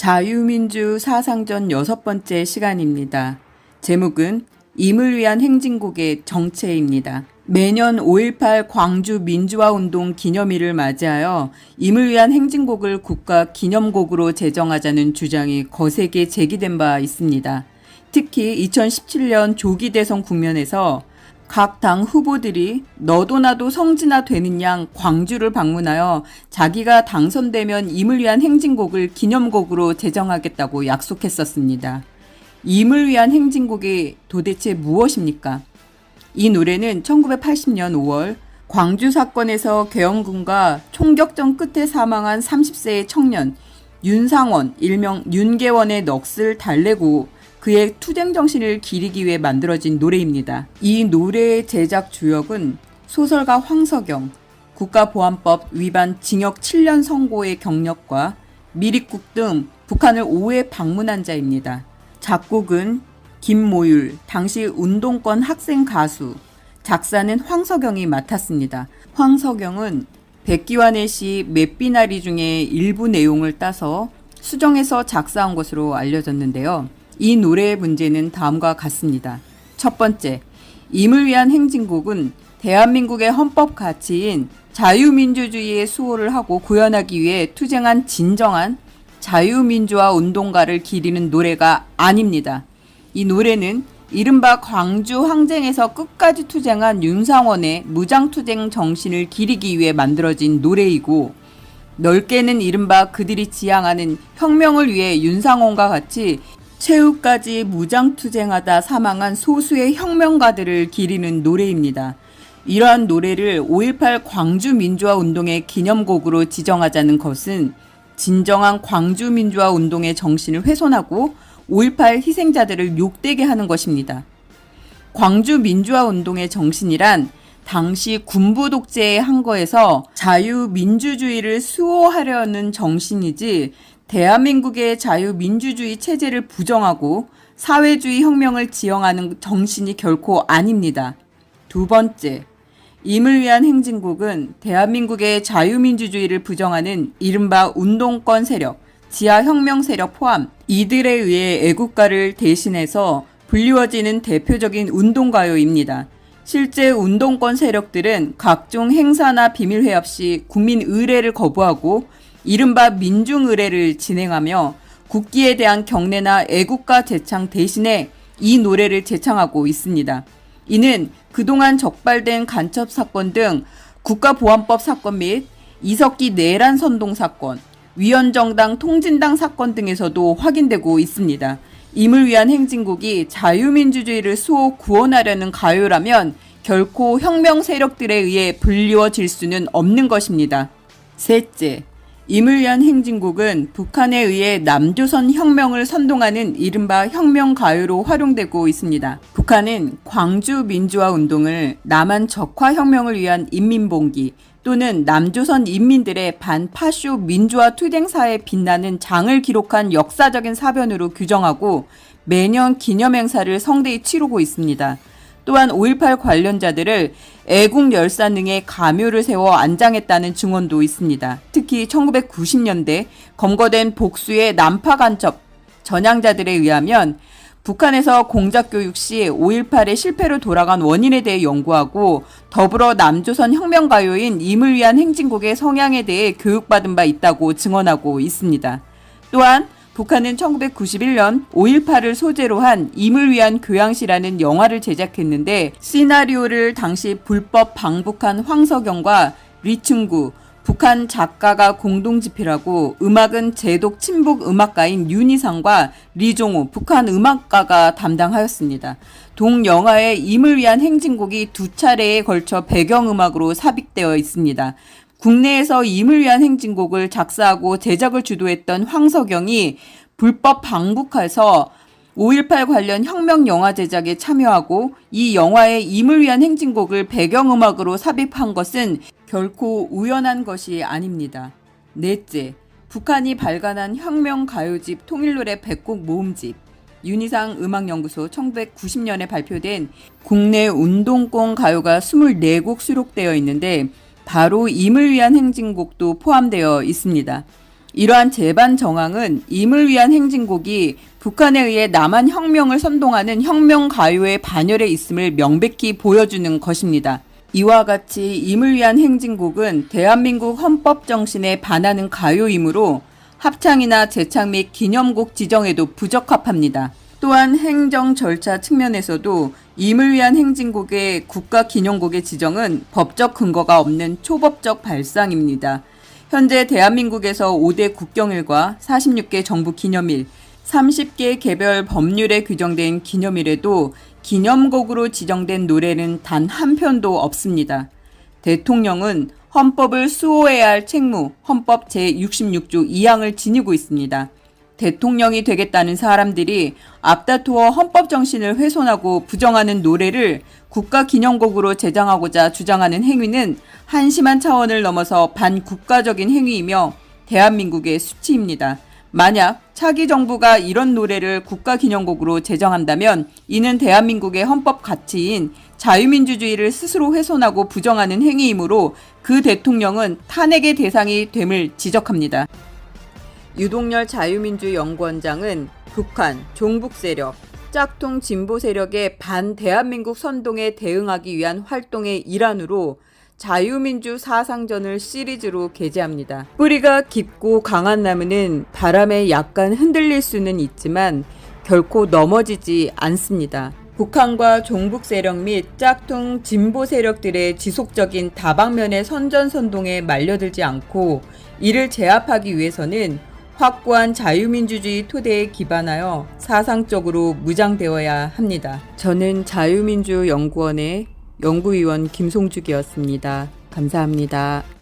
자유민주 사상전 6번째 시간입니다. 제목은 임을 위한 행진곡의 정체입니다. 매년 5.18 광주 민주화운동 기념일을 맞이하여 임을 위한 행진곡을 국가 기념곡으로 제정하자는 주장이 거세게 제기된 바 있습니다. 특히 2017년 조기 대선 국면에서 각 당 후보들이 너도 나도 성지나 되는 양 광주를 방문하여 자기가 당선되면 임을 위한 행진곡을 기념곡으로 제정하겠다고 약속했었습니다. 임을 위한 행진곡이 도대체 무엇입니까? 이 노래는 1980년 5월 광주 사건에서 계엄군과 총격전 끝에 사망한 30세의 청년 윤상원, 일명 윤계원의 넋을 달래고 그의 투쟁 정신을 기리기 위해 만들어진 노래입니다. 이 노래의 제작 주역은 소설가 황석영, 국가보안법 위반 징역 7년 선고의 경력과 미립국 등 북한을 5회 방문한 자입니다. 작곡은 김모율, 당시 운동권 학생 가수, 작사는 황석영이 맡았습니다. 황석영은 백기환의 시 맷비나리 중에 일부 내용을 따서 수정해서 작사한 것으로 알려졌는데요. 이 노래의 문제는 다음과 같습니다. 첫 번째, 임을 위한 행진곡은 대한민국의 헌법 가치인 자유민주주의의 수호를 하고 구현하기 위해 투쟁한 진정한 자유민주화 운동가를 기리는 노래가 아닙니다. 이 노래는 이른바 광주 항쟁에서 끝까지 투쟁한 윤상원의 무장투쟁 정신을 기리기 위해 만들어진 노래이고, 넓게는 이른바 그들이 지향하는 혁명을 위해 윤상원과 같이 최후까지 무장투쟁하다 사망한 소수의 혁명가들을 기리는 노래입니다. 이러한 노래를 5.18 광주 민주화 운동의 기념곡으로 지정하자는 것은 진정한 광주 민주화 운동의 정신을 훼손하고 5.18 희생자들을 욕되게 하는 것입니다. 광주 민주화 운동의 정신이란 당시 군부 독재의 항거에서 자유민주주의를 수호하려는 정신이지 대한민국의 자유민주주의 체제를 부정하고 사회주의 혁명을 지향하는 정신이 결코 아닙니다. 두 번째, 임을 위한 행진곡은 대한민국의 자유민주주의를 부정하는 이른바 운동권 세력, 지하혁명 세력 포함 이들에 의해 애국가를 대신해서 불리워지는 대표적인 운동가요입니다. 실제 운동권 세력들은 각종 행사나 비밀회합 시 국민 의례를 거부하고 이른바 민중의례를 진행하며 국기에 대한 경례나 애국가 제창 대신에 이 노래를 제창하고 있습니다. 이는 그동안 적발된 간첩 사건 등 국가보안법 사건 및 이석기 내란 선동 사건, 위헌정당 통진당 사건 등에서도 확인되고 있습니다. 임을 위한 행진곡이 자유민주주의를 수호 구원하려는 가요라면 결코 혁명 세력들에 의해 불리워질 수는 없는 것입니다. 셋째, 임을 위한 행진곡은 북한에 의해 남조선 혁명을 선동하는 이른바 혁명가요로 활용되고 있습니다. 북한은 광주 민주화 운동을 남한 적화혁명을 위한 인민봉기 또는 남조선 인민들의 반파쇼 민주화 투쟁사에 빛나는 장을 기록한 역사적인 사변으로 규정하고 매년 기념행사를 성대히 치르고 있습니다. 또한 5.18 관련자들을 애국 열사 등의 가묘를 세워 안장했다는 증언도 있습니다. 특히 1990년대 검거된 복수의 난파 간첩 전향자들에 의하면 북한에서 공작교육 시 5.18의 실패로 돌아간 원인에 대해 연구하고 더불어 남조선 혁명가요인 임을 위한 행진곡의 성향에 대해 교육받은 바 있다고 증언하고 있습니다. 또한 북한은 1991년 5.18을 소재로 한 임을 위한 교양시라는 영화를 제작했는데 시나리오를 당시 불법 방북한 황석영과 리춘구, 북한 작가가 공동 집필하고 음악은 제독 친북 음악가인 윤희상과 리종호, 북한 음악가가 담당하였습니다. 동영화의 임을 위한 행진곡이 두 차례에 걸쳐 배경음악으로 삽입되어 있습니다. 국내에서 임을 위한 행진곡을 작사하고 제작을 주도했던 황석영이 불법 방북해서 5.18 관련 혁명 영화 제작에 참여하고 이 영화의 임을 위한 행진곡을 배경음악으로 삽입한 것은 결코 우연한 것이 아닙니다. 넷째, 북한이 발간한 혁명 가요집 통일노래 100곡 모음집, 윤희상 음악연구소 1990년에 발표된 국내 운동권 가요가 24곡 수록되어 있는데 바로 임을 위한 행진곡도 포함되어 있습니다. 이러한 제반 정황은 임을 위한 행진곡이 북한에 의해 남한 혁명을 선동하는 혁명 가요의 반열에 있음을 명백히 보여주는 것입니다. 이와 같이 임을 위한 행진곡은 대한민국 헌법 정신에 반하는 가요이므로 합창이나 재창 및 기념곡 지정에도 부적합합니다. 또한 행정 절차 측면에서도 임을 위한 행진곡의 국가기념곡의 지정은 법적 근거가 없는 초법적 발상입니다. 현재 대한민국에서 5대 국경일과 46개 정부 기념일, 30개 개별 법률에 규정된 기념일에도 기념곡으로 지정된 노래는 단 한 편도 없습니다. 대통령은 헌법을 수호해야 할 책무, 헌법 제66조 2항을 지니고 있습니다. 대통령이 되겠다는 사람들이 앞다투어 헌법 정신을 훼손하고 부정하는 노래를 국가기념곡으로 제정하고자 주장하는 행위는 한심한 차원을 넘어서 반국가적인 행위이며 대한민국의 수치입니다. 만약 차기 정부가 이런 노래를 국가기념곡으로 제정한다면 이는 대한민국의 헌법 가치인 자유민주주의를 스스로 훼손하고 부정하는 행위이므로 그 대통령은 탄핵의 대상이 됨을 지적합니다. 유동열 자유민주연구원장은 북한, 종북 세력, 짝퉁 진보 세력의 반대한민국 선동에 대응하기 위한 활동의 일환으로 자유민주 사상전을 시리즈로 게재합니다. 뿌리가 깊고 강한 나무는 바람에 약간 흔들릴 수는 있지만 결코 넘어지지 않습니다. 북한과 종북 세력 및 짝퉁 진보 세력들의 지속적인 다방면의 선전선동에 말려들지 않고 이를 제압하기 위해서는 확고한 자유민주주의 토대에 기반하여 사상적으로 무장되어야 합니다. 저는 자유민주연구원의 연구위원 김송죽이었습니다. 감사합니다.